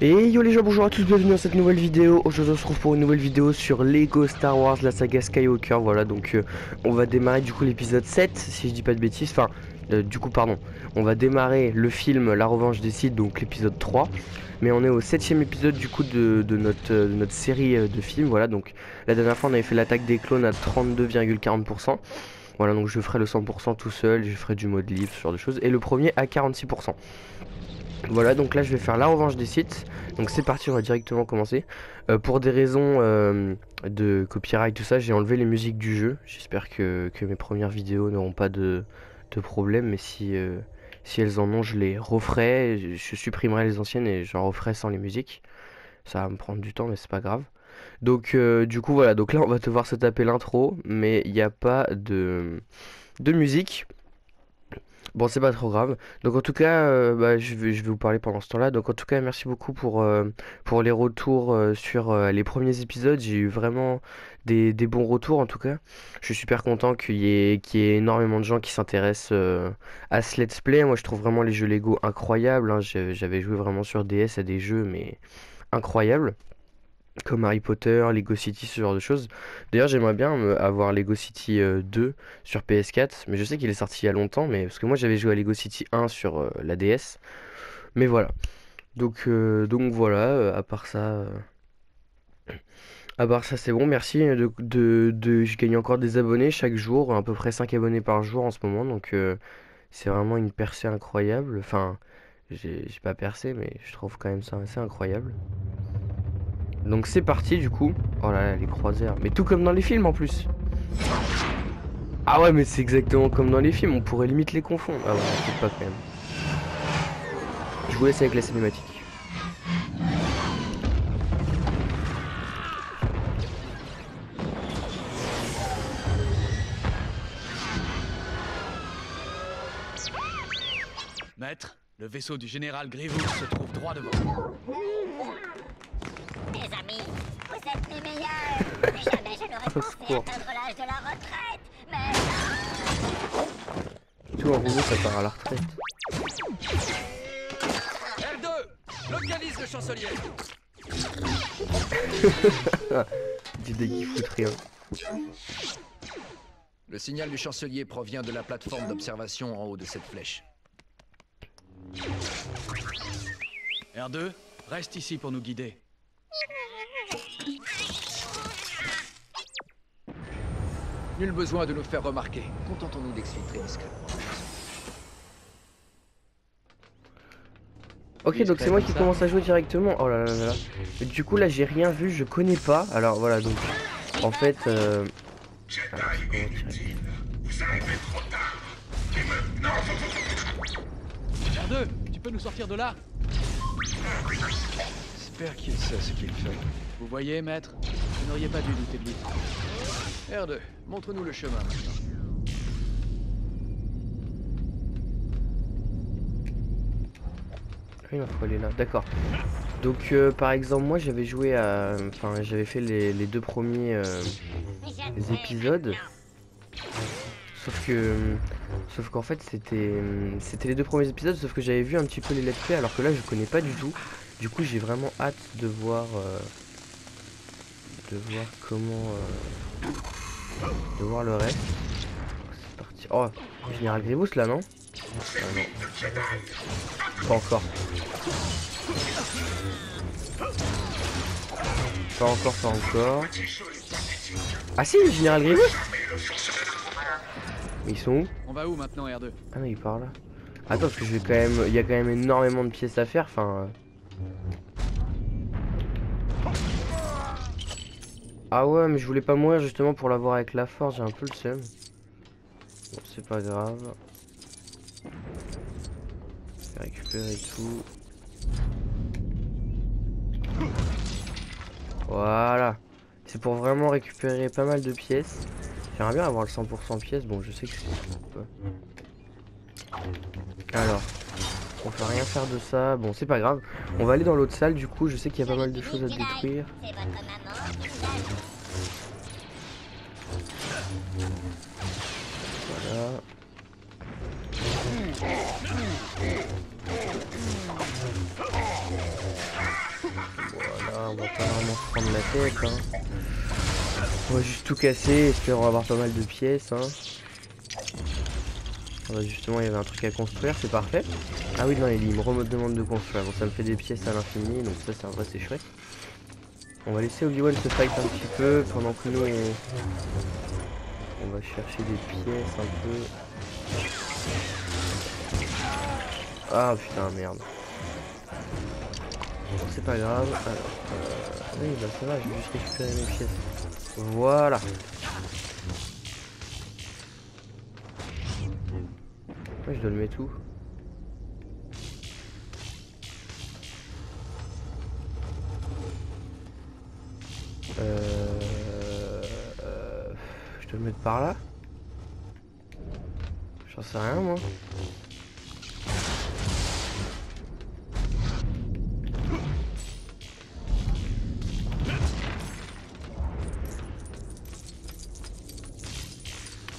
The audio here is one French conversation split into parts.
Et yo les gens, bonjour à tous, bienvenue dans cette nouvelle vidéo. Aujourd'hui on se retrouve pour une nouvelle vidéo sur Lego Star Wars, la saga Skywalker. Voilà, donc on va démarrer du coup l'épisode 7, si je dis pas de bêtises. Enfin, du coup pardon, on va démarrer le film La Revanche des Sith, donc l'épisode 3. Mais on est au 7ème épisode du coup de notre série de films. Voilà, donc la dernière fois on avait fait l'attaque des clones à 32,40%. Voilà, donc je ferai le 100% tout seul, je ferai du mode libre, ce genre de choses. Et le premier à 46%. Voilà, donc là je vais faire la revanche des sites. Donc c'est parti, on va directement commencer. Pour des raisons de copyright, tout ça, j'ai enlevé les musiques du jeu. J'espère que mes premières vidéos n'auront pas de problème. Mais si elles en ont, je les referai. Je supprimerai les anciennes et j'en referai sans les musiques. Ça va me prendre du temps, mais c'est pas grave. Donc du coup voilà, donc là on va devoir se taper l'intro. Mais il n'y a pas de musique. Bon, c'est pas trop grave. Donc en tout cas, bah, je vais vous parler pendant ce temps-là. Donc en tout cas, merci beaucoup pour les retours sur les premiers épisodes. J'ai eu vraiment des bons retours en tout cas. Je suis super content qu'il y ait énormément de gens qui s'intéressent à ce let's play. Moi, je trouve vraiment les jeux Lego incroyables, hein. J'avais joué vraiment sur DS à des jeux, mais incroyables comme Harry Potter, Lego City, ce genre de choses. D'ailleurs, j'aimerais bien avoir Lego City 2 sur PS4, mais je sais qu'il est sorti il y a longtemps, mais parce que moi j'avais joué à Lego City 1 sur la DS. Mais voilà. Donc voilà, à part ça c'est bon, merci. Je gagne encore des abonnés chaque jour, à peu près 5 abonnés par jour en ce moment, donc c'est vraiment une percée incroyable. Enfin, j'ai pas percé, mais je trouve quand même ça assez incroyable. Donc c'est parti du coup. Oh là là, les croiseurs. Mais tout comme dans les films en plus. Ah ouais, mais c'est exactement comme dans les films. On pourrait limite les confondre. Ah ouais, peut-être pas quand même. Je vous laisse avec la cinématique. Maître, le vaisseau du général Grievous se trouve droit devant vous. Mes amis, vous êtes les meilleurs. Jamais je n'aurais pensé secours. atteindre l'âge de la retraite, mais... Tout en robot, ça part à la retraite. R2, localise le chancelier. Du dé qui fout rien. Le signal du chancelier provient de la plateforme d'observation en haut de cette flèche. R2, reste ici pour nous guider. Nul besoin de nous faire remarquer. Contentons-nous d'exfiltrer discrètement. Ok, donc c'est moi qui commence à jouer directement. Oh là là là là. Et du coup là j'ai rien vu, je connais pas. Alors voilà, donc en fait... alors, comment dire... R2, tu peux nous sortir de là? J'espère qu'il sait ce qu'il fait. Vous voyez, maître, vous n'auriez pas dû douter de lui. R2, montre-nous le chemin maintenant. Oui, il faut aller là, d'accord. Donc par exemple moi j'avais joué à... Enfin j'avais fait les deux premiers épisodes. Sauf qu'en fait c'était les deux premiers épisodes, sauf que j'avais vu un petit peu les let's play alors que là je connais pas du tout. Du coup j'ai vraiment hâte comment de voir le reste. C'est parti. Oh, Général Grievous là non? Ah non. Pas encore. Pas encore, pas encore. Ah si, Général Grievous. Mais ils sont où? On va où maintenant, R2? Ah non, il part là. Attends, parce que je vais quand même... Il y a quand même énormément de pièces à faire, enfin... Ah ouais, mais je voulais pas mourir justement pour l'avoir avec la force, j'ai un peu le seum. Bon, c'est pas grave. Je vais récupérer tout. Voilà. C'est pour vraiment récupérer pas mal de pièces. J'aimerais bien avoir le 100% pièces, bon je sais que c'est pas. Alors, on va rien faire de ça, bon c'est pas grave. On va aller dans l'autre salle du coup, je sais qu'il y a pas mal de choses à détruire. C'est votre maman qui vous a... Voilà. on va pas vraiment se prendre la tête. Hein. On va juste tout casser, espérons avoir pas mal de pièces. Hein. Ah bah justement, il y avait un truc à construire, c'est parfait. Ah oui, non, il me demande de construire. Bon, ça me fait des pièces à l'infini, donc ça, c'est en vrai, c'est chouette. On va laisser Obi-Wan se fight un petit peu pendant que nous, on va chercher des pièces un peu. Ah putain, merde. Bon, c'est pas grave. Alors, oui, bah ça va, je vais juste récupérer mes pièces. Voilà. Ouais, je dois le mettre où? Je dois le mettre par là? J'en sais rien moi.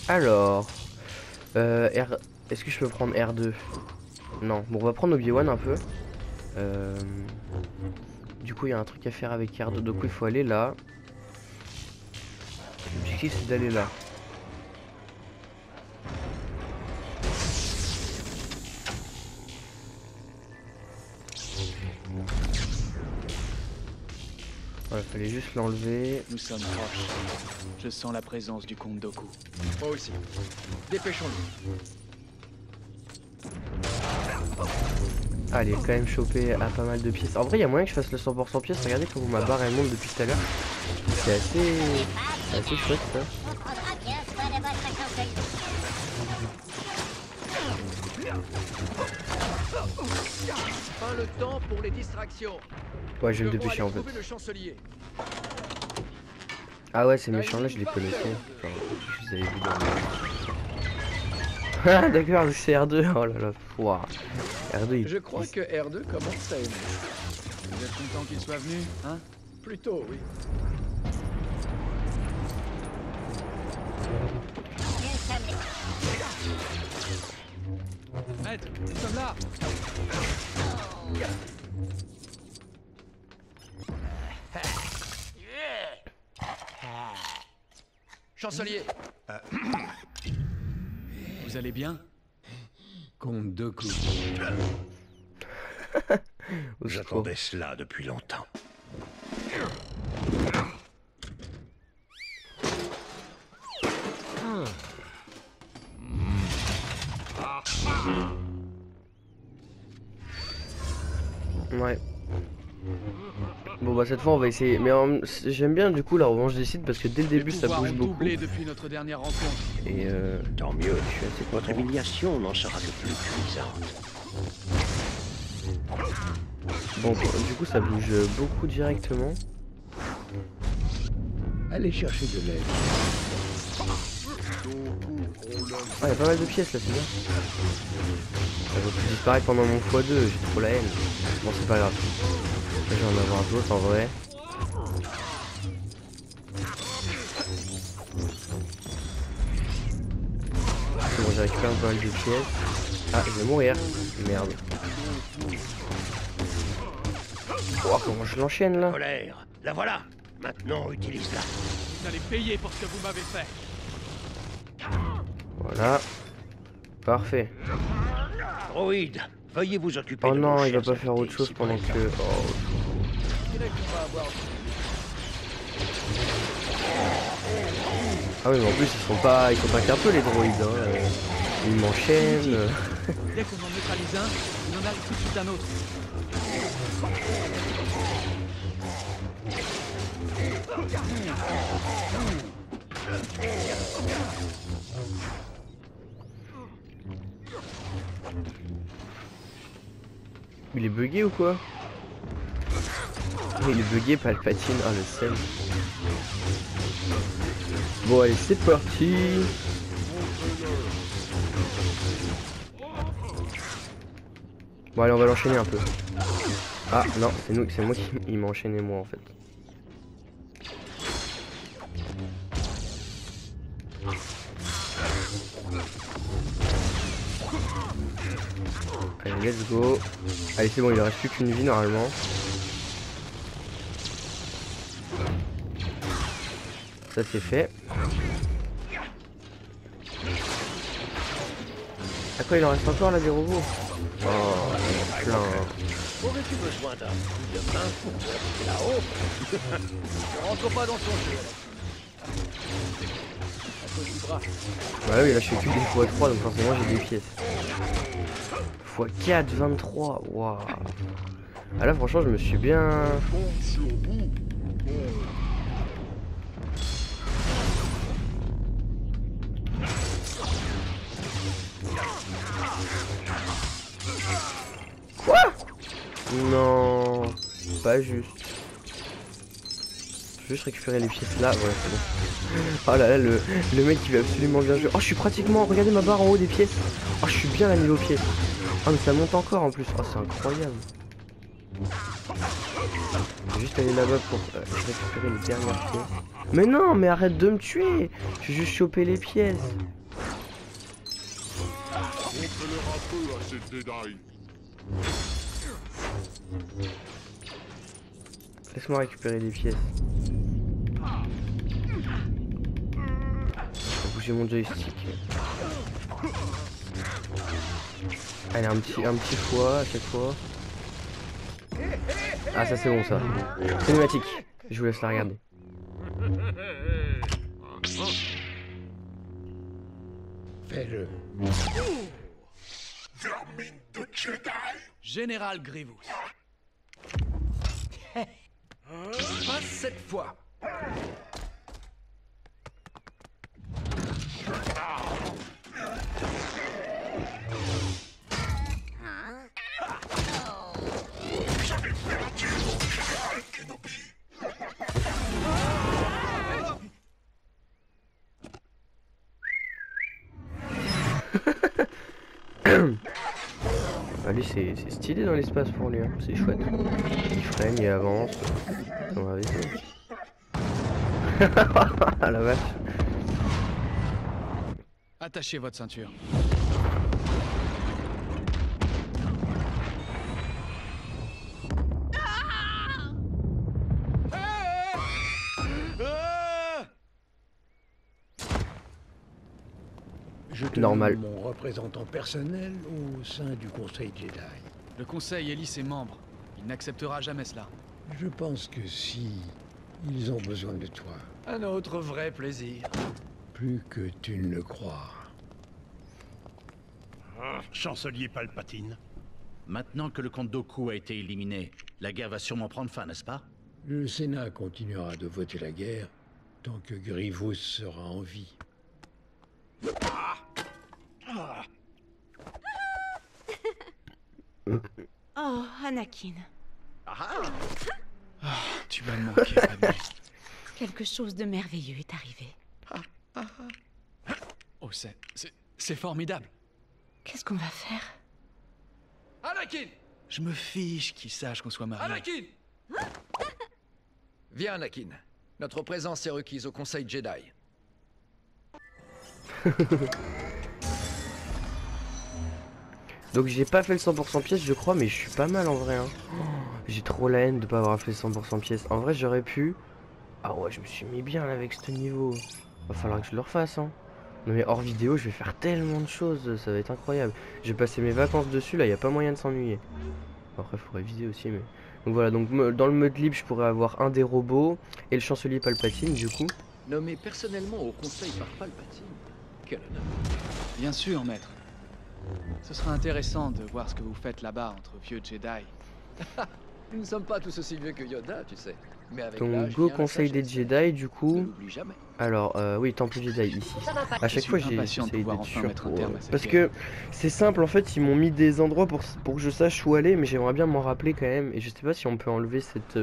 Alors, est-ce que je peux prendre R2? Non, bon on va prendre Obi-Wan un peu. Du coup il y a un truc à faire avec R2, donc il faut aller là. L'objectif c'est d'aller là. Voilà, fallait juste l'enlever. Nous sommes proches. Je sens la présence du comte Dooku. Moi aussi. Dépêchons-nous. Ah, elle est quand même chopée à pas mal de pièces. En vrai, il y a moyen que je fasse le 100% pièces. Regardez comment ma barre elle monte depuis tout à l'heure. C'est assez chouette ça. On prendra bien soin de votre chancelier. Pas le temps pour les distractions. Ouais, je vais me dépêcher en fait. Le chancelier. Ah ouais, ces méchants là, je les connaissais. Enfin, je les avais vus dans le... Ah d'accord, c'est R2. Oh là là, wow. R2 il... Je crois que R2 commence à aimer. Vous êtes content qu'il soit venu, hein? Plutôt, oui. Nous sommes les... Maître, nous sommes là. Chancelier. Vous allez bien? Comte Dooku. J'attendais cela depuis longtemps. Ouais. Bon bah cette fois on va essayer. Mais j'aime bien du coup la revanche des sites parce que dès le début ça bouge beaucoup. Doublé depuis notre dernière rencontre. Et Tant mieux. je suis assez Votre content. humiliation n'en sera que plus cuisante. Bon du coup ça bouge beaucoup directement. Allez chercher de l'aide. Ah y'a pas mal de pièces là, c'est bien. Ça va plus disparaître pendant mon x2, j'ai trop la haine. Bon c'est pas grave. Là, je vais en avoir d'autres en vrai. C'est bon, j'ai récupéré pas mal de pièces. Ah je vais mourir. Merde. Oh comment je l'enchaîne là. Colère, la voilà. Maintenant, utilise-la. Vous allez payer pour ce que vous m'avez fait. Voilà. Parfait. Droïde, veuillez vous occuper Oh de non, nos il va chers pas faire autre invités, chose si pendant présents. que... Oh. Je dirais qu'on va avoir... Ah oui mais en plus ils sont pas qu'un peu les droïdes hein. Ils m'enchaînent. Dès qu'on en neutralise un, il en arrive tout de suite un autre. Il est bugué ou quoi? Il est bugué Palpatine, ah le seum. Bon allez c'est parti. Bon allez on va l'enchaîner un peu. Ah non c'est moi qui m'a enchaîné moi en fait. Allez let's go. Allez c'est bon il ne reste plus qu'une vie normalement. Ça c'est fait. À quoi il en reste encore là des robots? Oh, il y en a plein. Aurais-tu besoin d'un coup de main pour monter là-haut? Ne rentre pas dans son jeu. À cause du bras. Bah oui, là je fais que des x3 donc forcément j'ai des pièces. x4, 23. Waouh. Ah là franchement je me suis bien... Quoi? Non, pas juste. Je veux juste récupérer les pièces là, voilà c'est bon. Oh là là, le mec qui veut absolument bien jouer. Oh je suis pratiquement, regardez ma barre en haut des pièces. Oh je suis bien à niveau pièces. Oh mais ça monte encore en plus, oh c'est incroyable. Je vais juste aller là-bas pour récupérer les dernières pièces. Mais non, mais arrête de me tuer. Je vais juste choper les pièces. Montre-leur un peu à ces Jedi. Laisse-moi récupérer les pièces. Je vais bouger mon joystick. Allez, un petit fois à chaque fois. Ah ça c'est bon ça. Cinématique. Je vous laisse la regarder. Fais-le. Général Grievous. Pas cette fois. Ah, lui c'est stylé dans l'espace pour lui, hein. C'est chouette. Il freine, il avance. On va essayer. Ah la vache. Attachez votre ceinture. Je te Normal. nomme mon représentant personnel au sein du Conseil Jedi. Le conseil élit ses membres. Il n'acceptera jamais cela. Je pense que si ils ont besoin de toi, Un autre vrai plaisir. plus que tu ne le crois. Chancelier Palpatine. Maintenant que le comte Dooku a été éliminé, la guerre va sûrement prendre fin, n'est-ce pas? Le Sénat continuera de voter la guerre tant que Grievous sera en vie. Oh, Anakin. Tu vas me manquer, Padmé. Quelque chose de merveilleux est arrivé. Oh, c'est formidable. Qu'est-ce qu'on va faire? Anakin! Je me fiche qu'ils sachent qu'on soit mariés. Anakin! Viens, Anakin. Notre présence est requise au Conseil Jedi. Donc j'ai pas fait le 100% pièce je crois, mais je suis pas mal en vrai, hein. J'ai trop la haine de pas avoir fait le 100% pièce. En vrai j'aurais pu. Ah ouais, je me suis mis bien là avec ce niveau. Va falloir que je le refasse, hein. Non mais hors vidéo je vais faire tellement de choses, ça va être incroyable. J'ai passé mes vacances dessus, là y a pas moyen de s'ennuyer. Après faudrait viser aussi, mais... Donc voilà, donc dans le mode libre je pourrais avoir un des robots et le chancelier Palpatine du coup. Nommé personnellement au Conseil par Palpatine. Quel honneur. Bien sûr, maître. Ce sera intéressant de voir ce que vous faites là-bas entre vieux Jedi. Nous ne sommes pas tous aussi vieux que Yoda, tu sais. Mais avec Donc l'âge go vient la conseil des sagesse. Jedi du Ne coup. l'oublie jamais. Alors oui, Temple Jedi ici. À chaque fois j'ai impatient de essayé pouvoir d'être enfin sûr mettre un pour, terme à cette parce guerre. que c'est simple en fait, ils m'ont mis des endroits pour que je sache où aller, mais j'aimerais bien m'en rappeler quand même. Et je sais pas si on peut enlever cette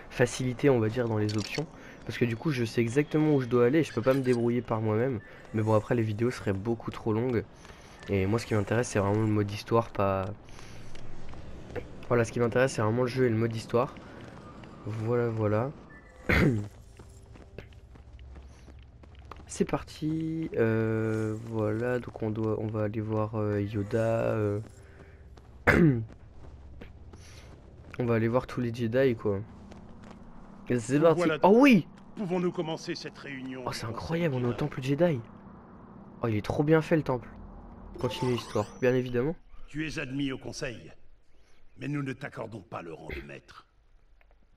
facilité on va dire dans les options. Parce que du coup je sais exactement où je dois aller et je peux pas me débrouiller par moi-même. Mais bon après les vidéos seraient beaucoup trop longues. Et moi ce qui m'intéresse c'est vraiment le mode histoire, pas... Voilà, ce qui m'intéresse c'est vraiment le jeu et le mode histoire. Voilà, voilà. C'est parti, voilà, donc on va aller voir Yoda, on va aller voir tous les Jedi quoi. Et c'est parti. Voilà. Oh oui, Pouvons-nous commencer cette réunion? Oh, c'est incroyable, on est au temple Jedi. Oh, il est trop bien fait le temple. Continue l'histoire, bien évidemment. Tu es admis au conseil, mais nous ne t'accordons pas le rang de maître.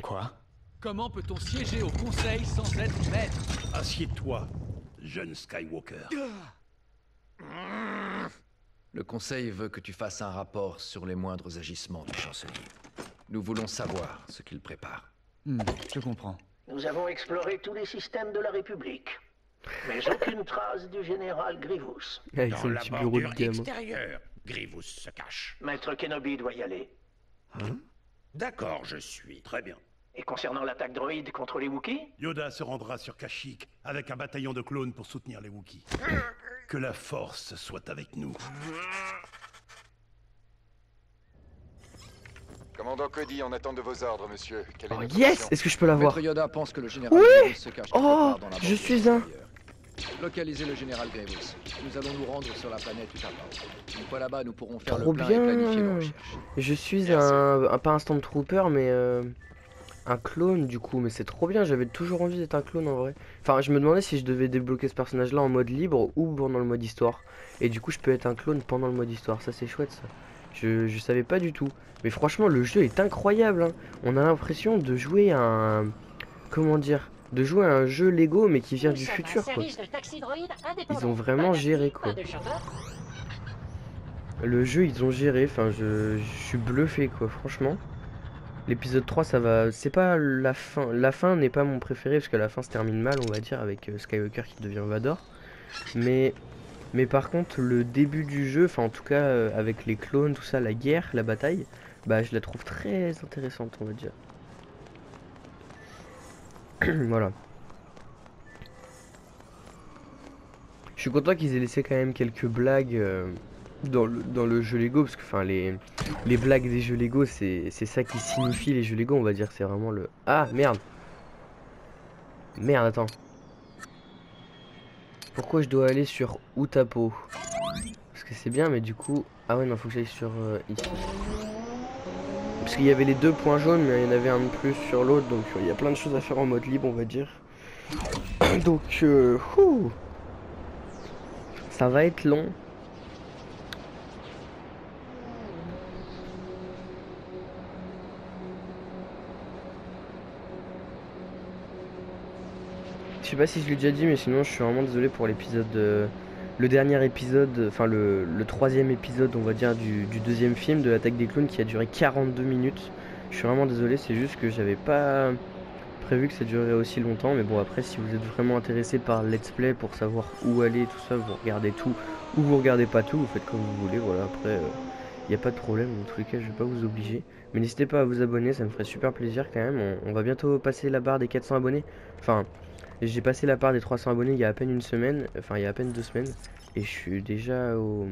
Quoi? Comment peut-on siéger au conseil sans être maître? Assieds-toi, jeune Skywalker. Le conseil veut que tu fasses un rapport sur les moindres agissements du chancelier. Nous voulons savoir ce qu'il prépare. Je comprends. Nous avons exploré tous les systèmes de la République, mais aucune trace du général Grievous. Avec Dans son la petit bureau de bordure gamin. extérieure, Grievous se cache. Maître Kenobi doit y aller. D'accord, je suis. Très bien. Et concernant l'attaque droïde contre les Wookiees, Yoda se rendra sur Kashyyyk avec un bataillon de clones pour soutenir les Wookiees. Que la force soit avec nous. Commandant Cody, en attente de vos ordres, monsieur. Quelle est Oh notre yes! mission? Est-ce que je peux l'avoir? Maître Yoda pense que le général Oui! Grievous se cache quelque Oh! part dans la Je bordure suis un... extérieure. Localisez le général Grievous. Nous allons nous rendre sur la planète Utapau. Une fois là-bas, nous pourrons faire Trop le plein et planifier nos bien! recherches. Je suis pas un Stormtrooper, mais un clone du coup. Mais c'est trop bien, j'avais toujours envie d'être un clone en vrai. Enfin, je me demandais si je devais débloquer ce personnage-là en mode libre ou pendant le mode histoire. Et du coup, je peux être un clone pendant le mode histoire. Ça, c'est chouette ça. Je savais pas du tout. Mais franchement, le jeu est incroyable, hein. On a l'impression de jouer à un... Comment dire? De jouer à un jeu Lego, mais qui vient du futur, quoi. Ils ont vraiment géré, quoi. Le jeu, ils ont géré. Enfin, je suis bluffé, quoi, franchement. L'épisode 3, ça va... C'est pas la fin. La fin n'est pas mon préféré, parce que la fin se termine mal, on va dire, avec Skywalker qui devient Vador. Mais par contre, le début du jeu, enfin en tout cas avec les clones, tout ça, la guerre, la bataille, bah je la trouve très intéressante, on va dire. Voilà. Je suis content qu'ils aient laissé quand même quelques blagues dans le jeu Lego, parce que enfin les blagues des jeux Lego, c'est ça qui signifie les jeux Lego, on va dire, c'est vraiment le... Ah merde. Merde, attends. Pourquoi je dois aller sur Utapau? Parce que c'est bien, mais du coup... Ah ouais, non, faut que j'aille sur ici. Parce qu'il y avait les deux points jaunes, mais il y en avait un de plus sur l'autre, donc il y a plein de choses à faire en mode libre, on va dire. Donc, ça va être long. Je sais pas si je l'ai déjà dit, mais sinon je suis vraiment désolé pour l'épisode, le dernier épisode, enfin le troisième épisode, on va dire, du deuxième film de l'attaque des clones qui a duré 42 minutes. Je suis vraiment désolé, c'est juste que j'avais pas prévu que ça durerait aussi longtemps, mais bon, après si vous êtes vraiment intéressé par let's play pour savoir où aller, tout ça, vous regardez tout, ou vous regardez pas tout, vous faites comme vous voulez, voilà. Après y a pas de problème, dans tous les cas je vais pas vous obliger, mais n'hésitez pas à vous abonner, ça me ferait super plaisir quand même. On va bientôt passer la barre des 400 abonnés, enfin j'ai passé la barre des 300 abonnés il y a à peine une semaine, enfin il y a à peine 2 semaines, et je suis déjà aux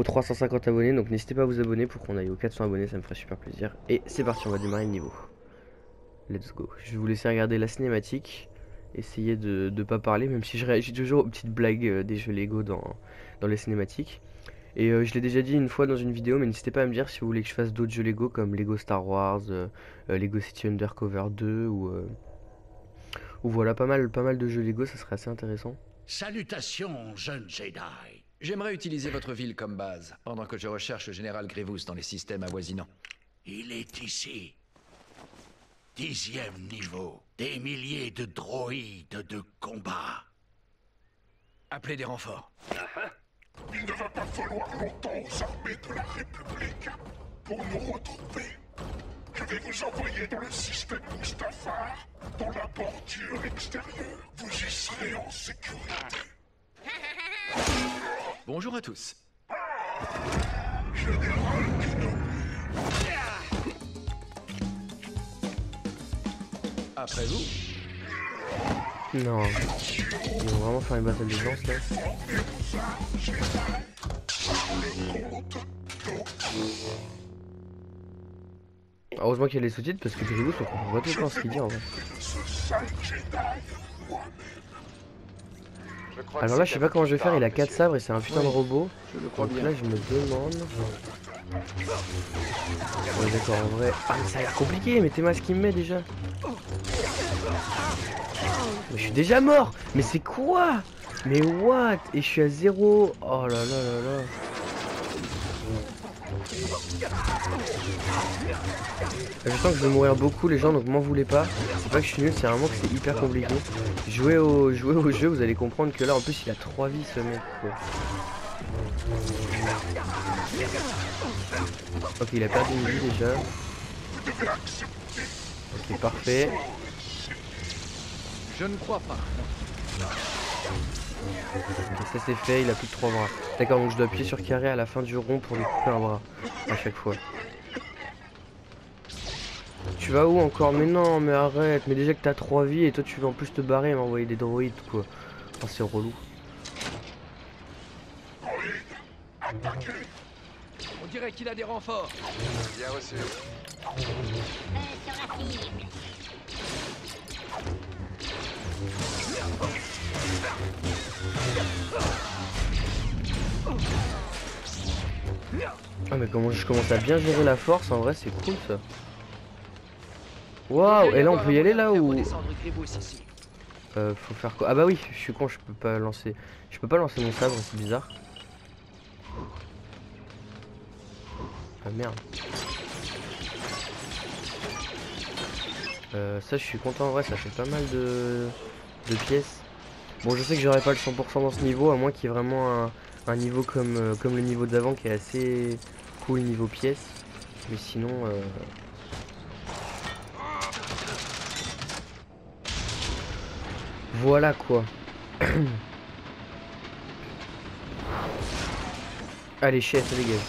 350 abonnés, donc n'hésitez pas à vous abonner pour qu'on aille aux 400 abonnés, ça me ferait super plaisir. Et c'est parti, on va démarrer le niveau. Let's go. Je vais vous laisser regarder la cinématique, essayer de pas parler, même si je réagis toujours aux petites blagues des jeux Lego dans les cinématiques. Et je l'ai déjà dit une fois dans une vidéo, mais n'hésitez pas à me dire si vous voulez que je fasse d'autres jeux Lego comme Lego Star Wars, Lego City Undercover 2 ou voilà, pas mal de jeux Lego, ça serait assez intéressant. Salutations, jeune Jedi. J'aimerais utiliser votre ville comme base, pendant que je recherche le général Grievous dans les systèmes avoisinants. Il est ici. 10e niveau. Des milliers de droïdes de combat. Appelez des renforts. Il ne va pas falloir longtemps aux armées de la République pour nous retrouver. Je vais vous envoyer dans le système Mustafar, dans la bordure extérieure. Vous y serez en sécurité. Bonjour à tous. Général Kenobi. Après vous. Non. Ils vont vraiment faire une bataille de danse là. Heureusement qu'il y a les sous-titres parce que Grievous on comprend pas tout le temps ce qu'il dit en vrai. Alors là je sais pas comment je vais faire, il a 4 sabres et c'est un putain de robot. Donc là je me demande... Ouais d'accord en vrai... Ah mais ça a l'air compliqué, mais t'es mal ce qu'il me met déjà. Mais je suis déjà mort. Mais c'est quoi? Mais what? Et je suis à 0. Oh là là là là. Je sens que je vais mourir beaucoup les gens, donc m'en voulez pas. C'est pas que je suis nul, c'est vraiment que c'est hyper compliqué. Jouer au jeu, vous allez comprendre que là en plus il a 3 vies ce mec quoi. Ok, il a perdu une vie déjà. Ok, parfait. Je ne crois pas. Ok, ça c'est fait, il a plus que 3 bras. D'accord, donc je dois appuyer sur carré à la fin du rond pour lui couper un bras. À chaque fois. Tu vas où encore? Mais non, mais arrête. Mais déjà que t'as 3 vies et toi tu veux en plus te barrer et m'envoyer des droïdes quoi. Oh, c'est relou. On dirait qu'il a des renforts. Bien reçu. Sur la cible. Ah mais comment je commence à bien gérer la force, en vrai c'est cool ça. Waouh, et là on peut y aller là ou... faut faire quoi? Ah bah oui, je suis con, je peux pas lancer mon sabre, c'est bizarre. Ah merde. Ça je suis content en vrai, ça fait pas mal de pièces. Bon je sais que j'aurai pas le 100% dans ce niveau, à moins qu'il y ait vraiment un niveau comme le niveau d'avant qui est assez cool niveau pièces. Mais sinon... Voilà quoi. Allez chef, dégage.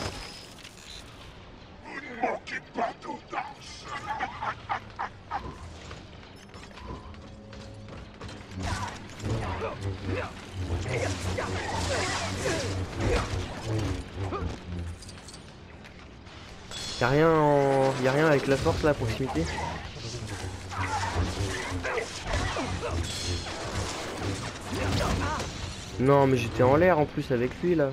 Y'a rien avec la force là à proximité? Non mais j'étais en l'air en plus avec lui là.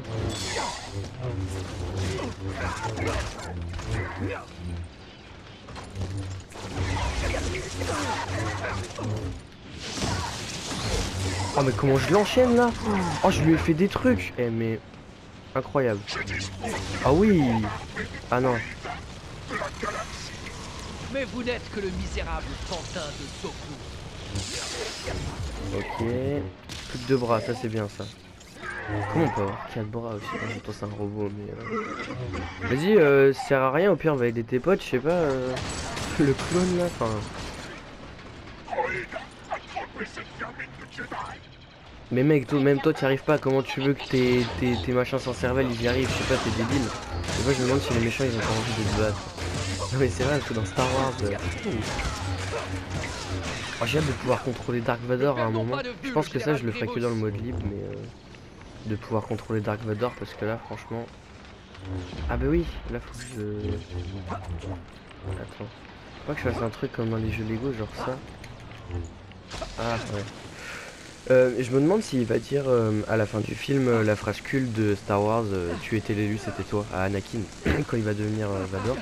Oh mais comment je l'enchaîne là? Oh je lui ai fait des trucs. Eh mais... Incroyable. Ah oui. Ah non. Mais vous n'êtes que le misérable pantin de Doku. Ok. Plus que 2 bras, ça c'est bien ça. Comment on peut avoir 4 bras aussi? J'entends c'est un robot mais... Vas-y, ça sert à rien, au pire on va aider tes potes, je sais pas... Le clone là, enfin... Mais mec, même toi t'y arrives pas, comment tu veux que tes machins sans cervelle ils y arrivent? Je sais pas, t'es débile. Et moi je me demande si les méchants ils ont pas envie de se battre. Non mais c'est vrai, parce que dans Star Wars... Oh, j'ai hâte de pouvoir contrôler Dark Vador à un moment. Je pense que ça je le ferai que dans le mode libre, mais... de pouvoir contrôler Dark Vador, parce que là franchement... Ah bah oui, là faut que je... Attends. Faut pas que je fasse un truc comme dans les jeux Lego, genre ça. Ah ouais. Je me demande s'il va dire à la fin du film la phrase culte de Star Wars tu étais l'élu, c'était toi, à Anakin quand il va devenir Vador.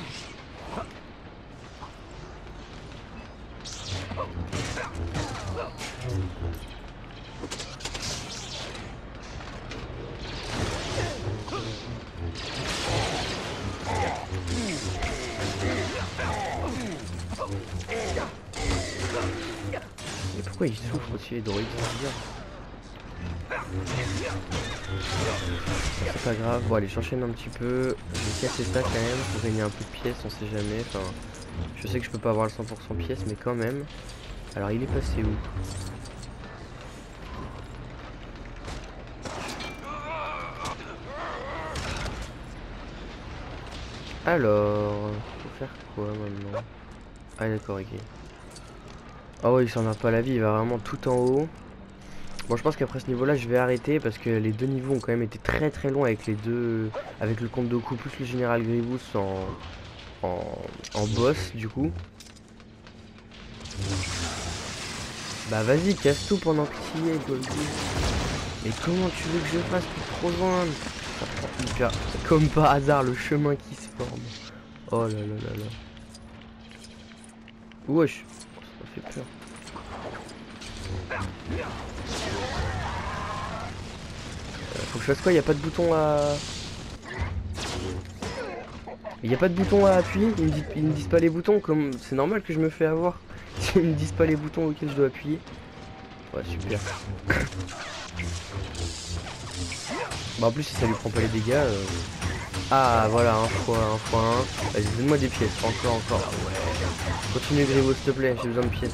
Mais pourquoi il souffre aussi les droïdes? C'est pas grave, bon allez j'enchaîne un petit peu. Je vais casser ça quand même pour gagner un peu de pièces, on sait jamais. Enfin, je sais que je peux pas avoir le 100% pièces mais quand même. Alors il est passé où? Alors, faut faire quoi maintenant? Ah d'accord, ok. Ah ouais, il s'en a pas la vie, il va vraiment tout en haut. Bon, je pense qu'après ce niveau là je vais arrêter parce que les deux niveaux ont quand même été très très longs avec les deux, avec le Comte Dooku plus le Général Grievous en boss du coup. Bah vas-y, casse tout pendant que tu y es, Goldie. Mais comment tu veux que je fasse pour te rejoindre? Ça prend hyper... Comme par hasard le chemin qui se forme. Oh là là là là. Wesh, ça fait peur. Faut que je fasse quoi? Y a pas de bouton à... Il y a pas de bouton à appuyer, ils me disent pas les boutons, comme c'est normal que je me fais avoir. Ils me disent pas les boutons auxquels je dois appuyer. Ouais, super. Bah en plus si ça lui prend pas les dégâts. Ah voilà, 1 fois 1. Vas-y, donne-moi des pièces, encore. Continue Grivo s'il te plaît, j'ai besoin de pièces.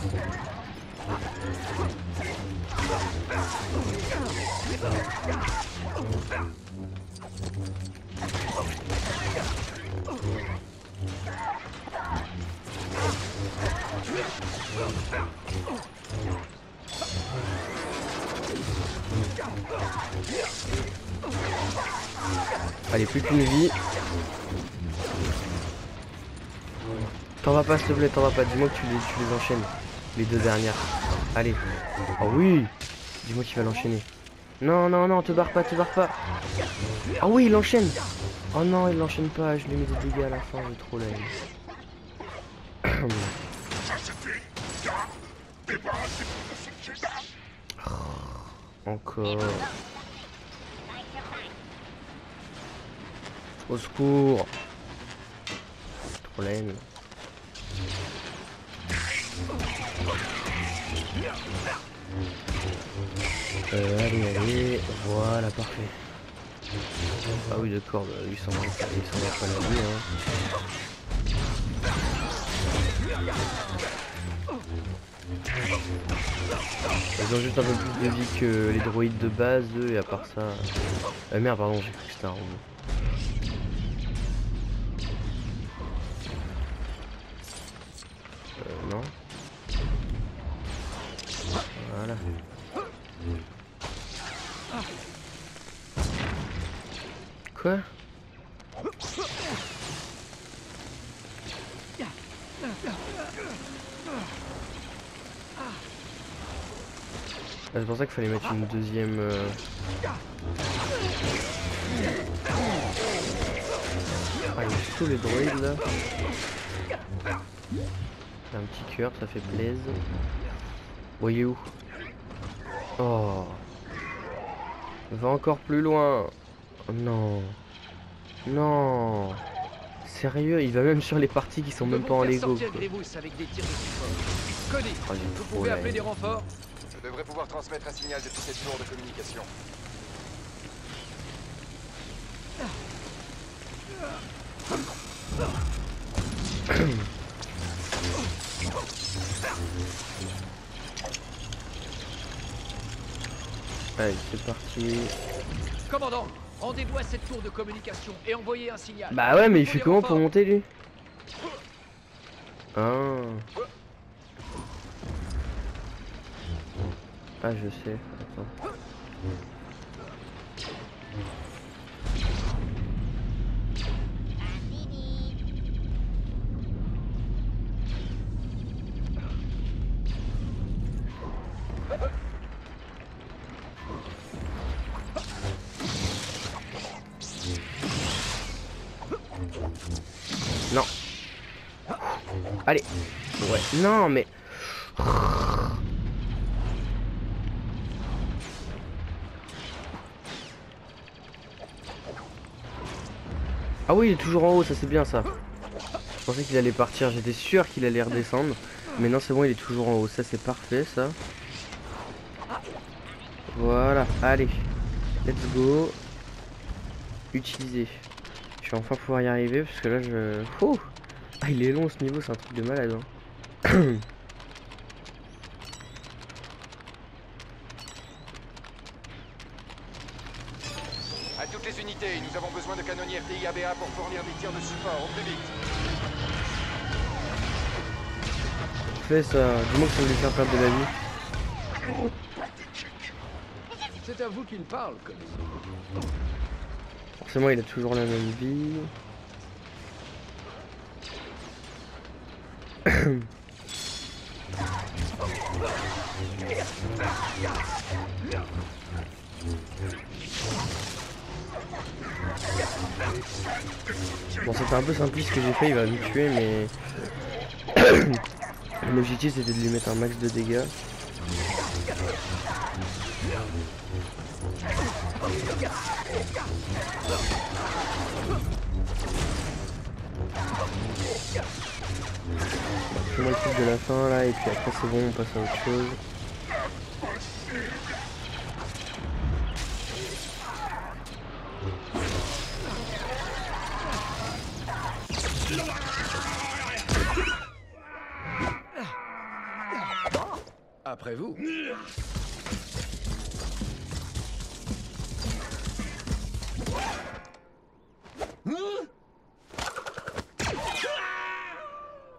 Allez, plus qu'une vie. T'en vas pas s'il te plaît, t'en vas pas. Dis-moi que tu les enchaînes. Les 2 dernières. Allez. Oh oui. Dis-moi qu'il va l'enchaîner. Non, te barre pas. Ah oui, il l'enchaîne. Oh non, il l'enchaîne pas. Je lui mets des dégâts à la fin, j'ai trop la haine. Encore. Au secours. Trop la haine. Allez, voilà, parfait. Ah oui, d'accord, bah, 800 pas la vie, hein. Ils ont juste un peu plus de vie que les droïdes de base, eux, et à part ça... merde, pardon, j'ai cru que c'était un robot. Non. Voilà. Quoi? C'est pour ça qu'il fallait mettre une deuxième... Ah, il y a tous les droïdes là. Un petit cœur, ça fait plaisir. Voyez où? Oh. Va encore plus loin. Oh, non. Non. Sérieux, il va même sur les parties qui sont même pas en Lego. Cody, vous pouvez appeler des renforts? Je devrais pouvoir transmettre un signal depuis cette tour de communication. Allez, c'est parti. Commandant, rendez-vous à cette tour de communication et envoyez un signal. Bah ouais, mais il fait comment pour monter lui? Ah. Ah, je sais. Attends. Non. Allez. Ouais. Non, mais... Ah oui, il est toujours en haut, ça c'est bien ça. Je pensais qu'il allait partir, j'étais sûr qu'il allait redescendre. Mais non, c'est bon, il est toujours en haut, ça c'est parfait ça. Voilà, allez. Let's go. Utiliser. Je vais enfin pouvoir y arriver parce que là je... Oh, ah, il est long ce niveau, c'est un truc de malade. Hein. À toutes les unités, nous avons besoin de canonniers TIABA pour fournir des tirs de support au plus vite. Fais ça, dis-moi que ça va lui faire perdre de la vie. C'est à vous qu'il parle, comme ça. Forcément, il a toujours la même vie. Bon, c'était un peu simpliste ce que j'ai fait, il va me tuer, mais l'objectif c'était de lui mettre un max de dégâts. Fais-moi le truc de la fin là et puis après c'est bon, on passe à autre chose. Après vous.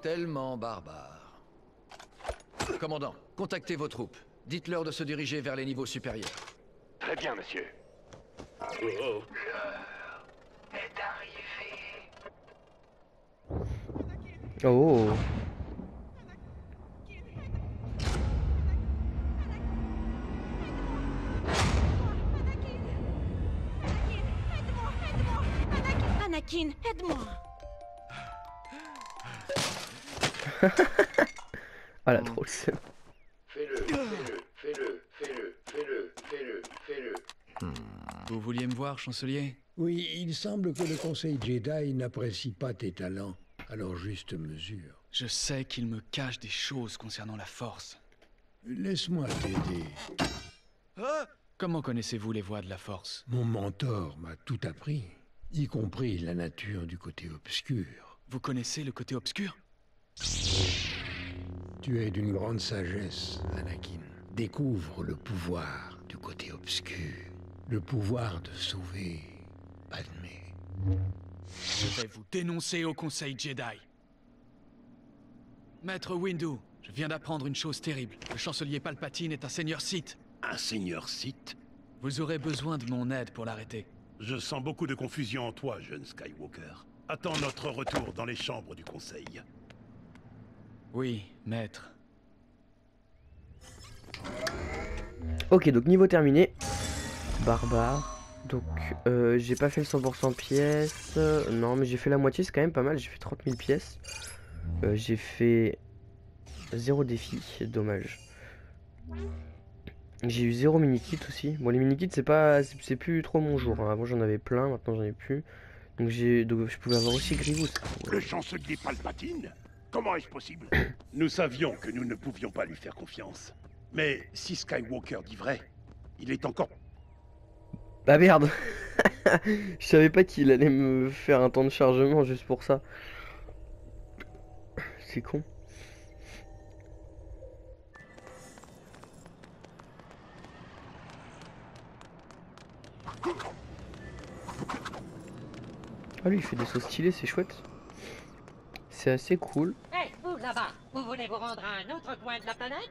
Tellement barbare. Commandant, contactez vos troupes. Dites-leur de se diriger vers les niveaux supérieurs. Très bien, monsieur. L'heure est arrivée. Oh. Anakin, aide-moi. Ah la drôle. Fais-le. Vous vouliez me voir, chancelier? Oui, il semble que le Conseil Jedi n'apprécie pas tes talents à leur juste mesure. Je sais qu'il me cache des choses concernant la Force. Laisse-moi t'aider. Comment connaissez-vous les voies de la Force? Mon mentor m'a tout appris, y compris la nature du côté obscur. Vous connaissez le côté obscur? Tu es d'une grande sagesse, Anakin. Découvre le pouvoir du côté obscur. Le pouvoir de sauver Padmé. Je vais vous dénoncer au Conseil Jedi. Maître Windu, je viens d'apprendre une chose terrible. Le chancelier Palpatine est un seigneur Sith. Un seigneur Sith? Vous aurez besoin de mon aide pour l'arrêter. Je sens beaucoup de confusion en toi, jeune Skywalker. Attends notre retour dans les chambres du Conseil. Oui, maître. Ok, donc niveau terminé. Barbare. Donc j'ai pas fait le 100% pièces. Non, mais j'ai fait la moitié, c'est quand même pas mal. J'ai fait 30 000 pièces. J'ai fait 0 défi, dommage. J'ai eu 0 mini-kit aussi. Bon, les mini-kits c'est plus trop mon jour, hein. Avant j'en avais plein, maintenant j'en ai plus. Donc je pouvais avoir aussi Grievous. Le chancelier Palpatine? Comment est-ce possible? Nous savions que nous ne pouvions pas lui faire confiance. Mais si Skywalker dit vrai, il est encore... Ah merde. Je savais pas qu'il allait me faire un temps de chargement juste pour ça. C'est con. Ah lui il fait des sauts stylés, c'est chouette. C'est assez cool. Hey, vous là-bas, vous voulez vous rendre à un autre coin de la planète?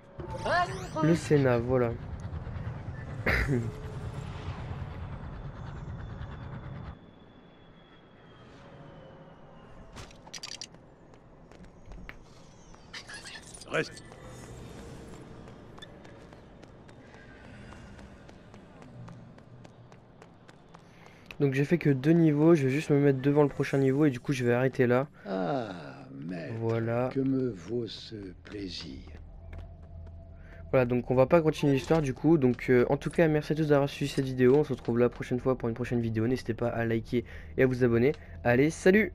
Le Sénat, voilà. Reste. Donc j'ai fait que 2 niveaux, je vais juste me mettre devant le prochain niveau et du coup je vais arrêter là. Ah, maître, voilà. Que me vaut ce plaisir? Voilà, donc on va pas continuer l'histoire du coup. Donc en tout cas merci à tous d'avoir suivi cette vidéo. On se retrouve la prochaine fois pour une prochaine vidéo. N'hésitez pas à liker et à vous abonner. Allez, salut!